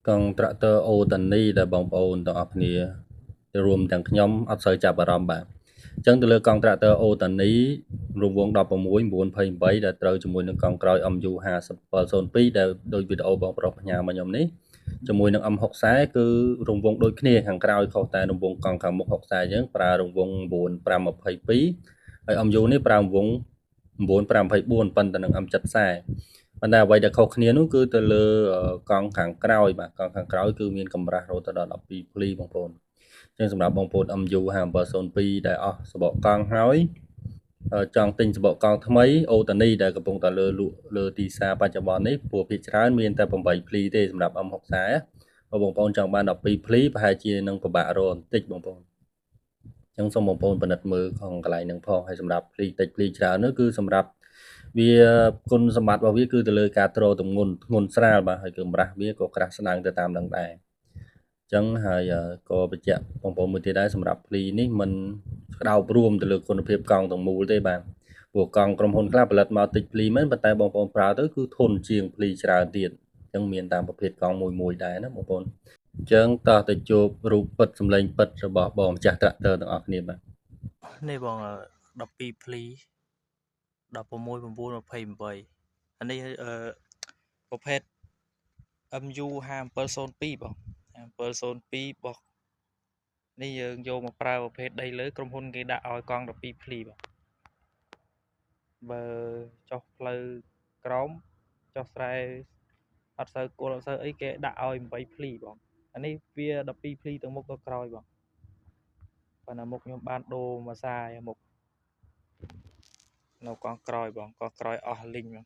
កង់ត្រាក់ទ័រអូតានីដែលបងប្អូនទាំងអស់គ្នារួមទាំងខ្ញុំអត់សូវចាប់អារម្មណ៍បាទអញ្ចឹងទៅលើកង់ត្រាក់ទ័រអូតានីរង្វង់16928ដែលត្រូវជាមួយនឹងកង់ក្រោយ MU 5702ដែលដូចវីដេអូបងប្រុសផ្ញើមកខ្ញុំនេះជាមួយនឹង M60 គឺរង្វង់ដូចគ្នាខាងក្រោយខុសតែរង្វង់កង់ខាងមុខ60អញ្ចឹងប្រើរង្វង់9522ហើយ MU នេះប្រើរង្វង់9524ប៉ុន្តែនឹង M70 ប៉ុន្តែអ្វីដែលខុសគ្នានោះគឺទៅលើកង់ខាងក្រោយបាទកង់ខាងក្រោយគឺមានកម្រាស់រហូតដល់12ភ្លីបងប្អូនអញ្ចឹងសម្រាប់បងប្អូន MU 5702ដែលអស់សំបកកង់ហើយចង់ទិញសំបកកង់ថ្មីអូតានីដែលកំពុងតែលើទីផ្សារបច្ចុប្បន្ននេះព្រោះភាគច្រើនមានតែ8ភ្លីទេសម្រាប់ M60 បើបងប្អូនចង់បាន12ភ្លីប្រហែលជានឹងពិបាករកបន្តិចបងប្អូនអញ្ចឹងសូមបងប្អូនពិនិត្យមើលក្នុងកន្លែងហ្នឹងផងហើយសម្រាប់ភ្លីតិចភ្លីច្រើននោះគឺសម្រាប់វាគុណសម្បត្តិរបស់វាគឺទៅលើការទ្រទម្ងន់ធ្ងន់ស្រាលបាទហើយកម្រាស់វាក៏ក្រាស់ស្ដើងទៅតាមនឹងដែរអញ្ចឹងហើយក៏បញ្ជាក់បងប្អូនមួយទៀតដែរសម្រាប់ភ្លីនេះมันក្តោបរួមទៅលើគុណភាពកង់ទាំងមូលទេបាទព្រោះកង់ក្រុមហ៊ុនខ្លះផលិតមកតិចភ្លីមែនប៉ុន្តែបងប្អូនប្រើទៅគឺធន់ជាងភ្លីច្រើនទៀតអញ្ចឹងមានតាមប្រភេទកង់មួយដែរណាបងប្អូនអញ្ចឹងតោះទៅជួបរូបពិតសម្លេងពិតរបស់បងម្ចាស់ត្រាក់ទ័រទាំងអស់គ្នាបាទនេះបង12ភ្លី16928អានេះប្រភេទ MU 5702បង5702បោះនេះយើងយកមកប្រើប្រភេទដីលើក្រុមហ៊ុនគេដាក់ឲ្យកង់12ភ្លីបងបើចុះផ្លូវក្រោមចុះស្រែអត់សូវគល់អត់សូវអីគេដាក់ឲ្យ8ភ្លីបងអានេះវា12ភ្លីទាំងមុខទៅក្រោយបងប៉ុន្តែមុខខ្ញុំបានដូរមួយសាយមុខនៅកង់ក្រោយបងកង់ក្រោយអស់លីងបង